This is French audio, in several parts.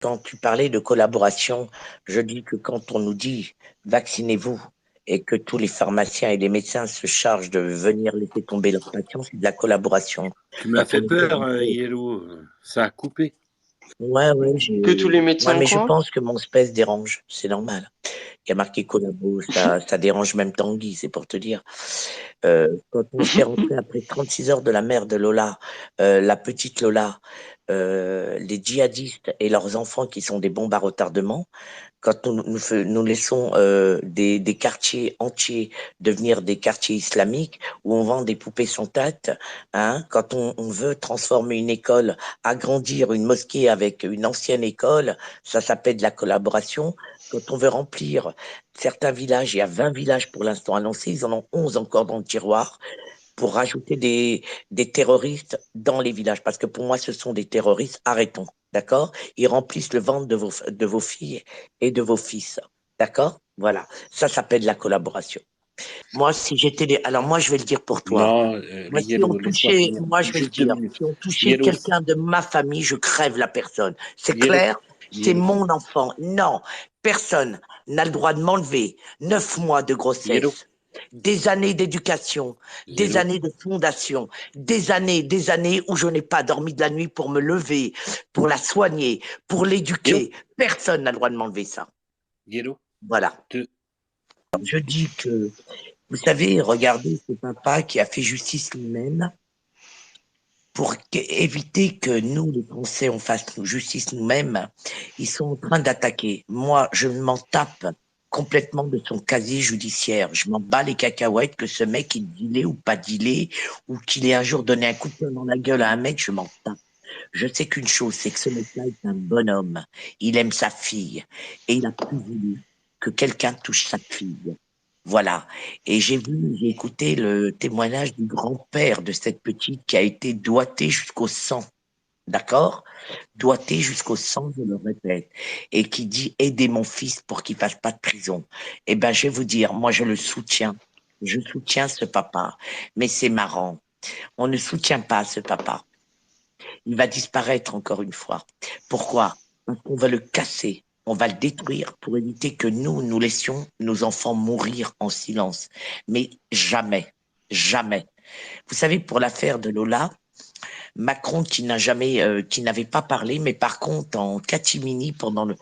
quand tu parlais de collaboration, je dis que quand on nous dit vaccinez-vous et que tous les pharmaciens et les médecins se chargent de venir laisser tomber leurs patients, c'est de la collaboration. Tu m'as Quand on fait nous dit, peur, Yellow. Ça a coupé. ouais, ouais, Que tous les ouais, médecins mais je quoi? pense que mon space dérange, c'est normal. Il y a marqué collabo, ça dérange même Tanguy, c'est pour te dire. Quand on fait rentrer après 36 heures de la mère de Lola, la petite Lola, les djihadistes et leurs enfants qui sont des bombes à retardement, quand nous laissons des quartiers entiers devenir des quartiers islamiques où on vend des poupées sans tête, hein, quand on veut transformer une école, agrandir une mosquée avec une ancienne école, ça s'appelle de la collaboration. Quand on veut remplir certains villages, il y a 20 villages pour l'instant annoncés, ils en ont 11 encore dans le tiroir, pour rajouter des terroristes dans les villages. Parce que pour moi, ce sont des terroristes. Arrêtons. D'accord? Ils remplissent le ventre de vos filles et de vos fils. D'accord? Voilà. Ça s'appelle la collaboration. Moi, si j'étais alors moi, je vais le dire pour toi. Non, Moi, si on Yellow, laisse-moi touchait, finir. moi, je vais le Juste deux dire, minutes. si on touchait Yellow, quelqu'un de ma famille, je crève la personne. C'est Yellow, clair? C'est Yellow, mon enfant. Non, personne n'a le droit de m'enlever 9 mois de Yellow, grossesse, des années d'éducation, des Yellow. années de fondation, des années où je n'ai pas dormi de la nuit pour me lever, pour la soigner, pour Yellow, l'éduquer. Personne n'a le droit de m'enlever ça. Yellow, Voilà. deux. Je dis que, vous savez, regardez ce papa qui a fait justice lui-même pour éviter que nous, les Français, on fasse justice nous-mêmes. Ils sont en train d'attaquer. Moi, je m'en tape complètement de son casier judiciaire. Je m'en bats les cacahuètes que ce mec, il dealé ou pas dealé, ou qu'il ait un jour donné un coup de poing dans la gueule à un mec, je m'en tape. Je sais qu'une chose, c'est que ce mec-là est un bonhomme. Il aime sa fille. Et il a plus voulu que quelqu'un touche sa fille. Voilà. Et j'ai écouté le témoignage du grand-père de cette petite qui a été doigtée jusqu'au sang. D'accord? Doigtée jusqu'au sang, je le répète. Et qui dit aidez mon fils pour qu'il fasse pas de prison. Eh ben, je vais vous dire, moi, je le soutiens. Je soutiens ce papa. Mais c'est marrant. On ne soutient pas ce papa. Il va disparaître encore une fois. Pourquoi? Parce qu'on va le casser, on va le détruire pour éviter que nous laissions nos enfants mourir en silence. Mais jamais, jamais. Vous savez, pour l'affaire de Lola, Macron qui n'avait pas parlé, mais par contre en catimini le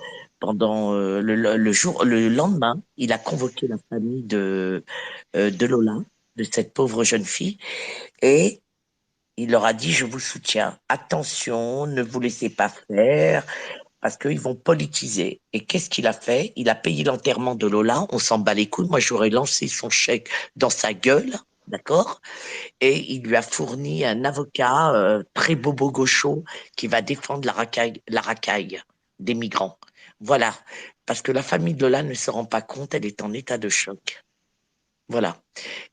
lendemain, il a convoqué la famille de Lola, de cette pauvre jeune fille, et il leur a dit, je vous soutiens. Attention, ne vous laissez pas faire, parce qu'ils vont politiser. Et qu'est-ce qu'il a fait? Il a payé l'enterrement de Lola. On s'en bat les couilles. Moi, j'aurais lancé son chèque dans sa gueule. D'accord? Et il lui a fourni un avocat très bobo gaucho qui va défendre la racaille des migrants. Voilà. Parce que la famille de Lola ne se rend pas compte, elle est en état de choc. Voilà.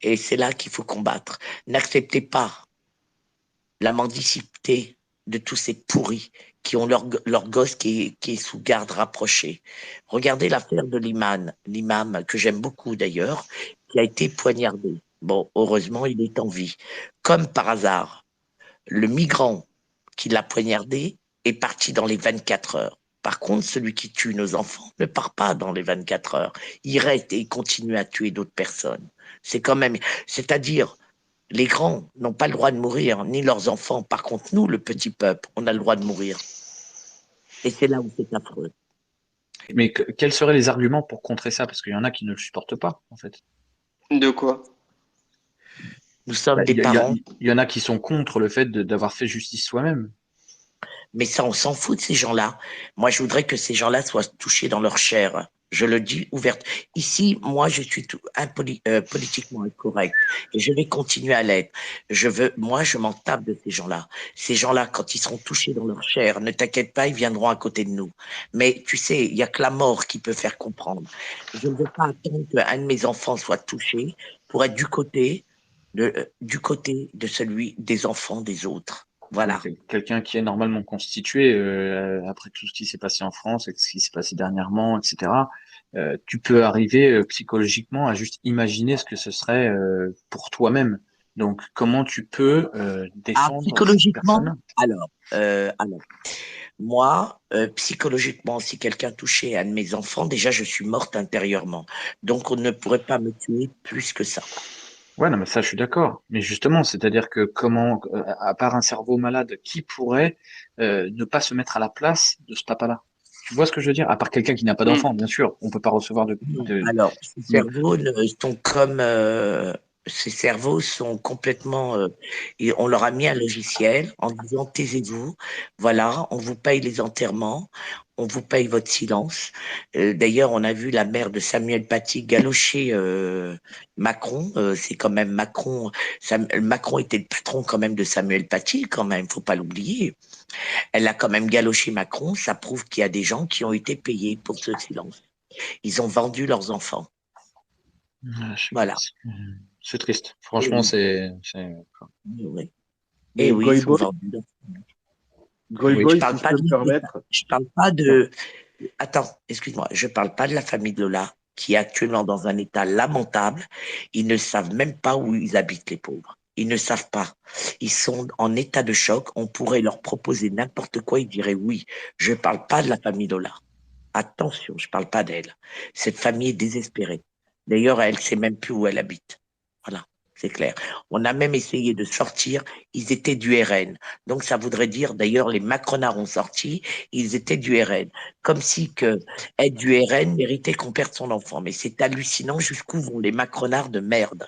Et c'est là qu'il faut combattre. N'acceptez pas la mendicité de tous ces pourris qui ont leur gosse qui est sous garde rapprochée. Regardez l'affaire de l'imam, que j'aime beaucoup d'ailleurs, qui a été poignardé. Bon, heureusement, il est en vie. Comme par hasard, le migrant qui l'a poignardé est parti dans les 24 heures. Par contre, celui qui tue nos enfants ne part pas dans les 24 heures. Il reste et il continue à tuer d'autres personnes. C'est quand même, c'est-à-dire, les grands n'ont pas le droit de mourir, ni leurs enfants. Par contre, nous, le petit peuple, on a le droit de mourir. Et c'est là où c'est affreux. Mais quels seraient les arguments pour contrer ça? Parce qu'il y en a qui ne le supportent pas, en fait. De quoi? Nous sommes Bah, des parents, il y en a qui sont contre le fait d'avoir fait justice soi-même. mais ça, on s'en fout de ces gens-là. Moi, je voudrais que ces gens-là soient touchés dans leur chair. Je le dis ouverte. Ici, moi, je suis politiquement incorrect et je vais continuer à l'être. Moi, je m'en tape de ces gens-là. Ces gens-là, quand ils seront touchés dans leur chair, ne t'inquiète pas, ils viendront à côté de nous. Mais tu sais, il y a que la mort qui peut faire comprendre. Je ne veux pas attendre qu'un de mes enfants soit touché pour être du côté de celui des enfants des autres. Mais Voilà. quelqu'un qui est normalement constitué, après tout ce qui s'est passé en France et ce qui s'est passé dernièrement, etc., tu peux arriver psychologiquement à juste imaginer ce que ce serait pour toi-même. Donc, comment tu peux Ah, défendre cette psychologiquement, personne? alors, moi, psychologiquement, si quelqu'un touchait un de mes enfants, déjà, je suis morte intérieurement. Donc, on ne pourrait pas me tuer plus que ça. Ouais, non, mais ça, je suis d'accord. Mais justement, c'est-à-dire que comment, à part un cerveau malade, qui pourrait ne pas se mettre à la place de ce papa-là? Tu vois ce que je veux dire? À part quelqu'un qui n'a pas Hmm. d'enfant, bien sûr, on peut pas recevoir Non. de... Alors, Mais ces cerveaux sont complètement, et on leur a mis un logiciel en disant taisez-vous, voilà, on vous paye les enterrements, on vous paye votre silence. D'ailleurs, on a vu la mère de Samuel Paty galocher Macron. C'est quand même Macron. Macron était le patron quand même de Samuel Paty, quand même, faut pas l'oublier. Elle a quand même galoché Macron. Ça prouve qu'il y a des gens qui ont été payés pour ce silence. Ils ont vendu leurs enfants. Voilà. c'est triste. Et Franchement, oui, oui. Et Mais oui, Goy ils ont Boy, vendu leurs Goy oui. Je Boy, si parle je pas peux de, me permettre. je parle pas Non. de, attends, excuse-moi, je parle pas de la famille de Lola, qui est actuellement dans un état lamentable. Ils ne savent même pas où ils habitent, les pauvres. Ils ne savent pas. Ils sont en état de choc. On pourrait leur proposer n'importe quoi. Ils diraient oui. Je parle pas de la famille Lola. Attention, je parle pas d'elle. Cette famille est désespérée. D'ailleurs, elle sait même plus où elle habite. Voilà, c'est clair. On a même essayé de sortir. Ils étaient du RN. Donc, ça voudrait dire, d'ailleurs, les Macronards ont sorti. Ils étaient du RN. Comme si que être du RN méritait qu'on perde son enfant. Mais c'est hallucinant jusqu'où vont les Macronards de merde.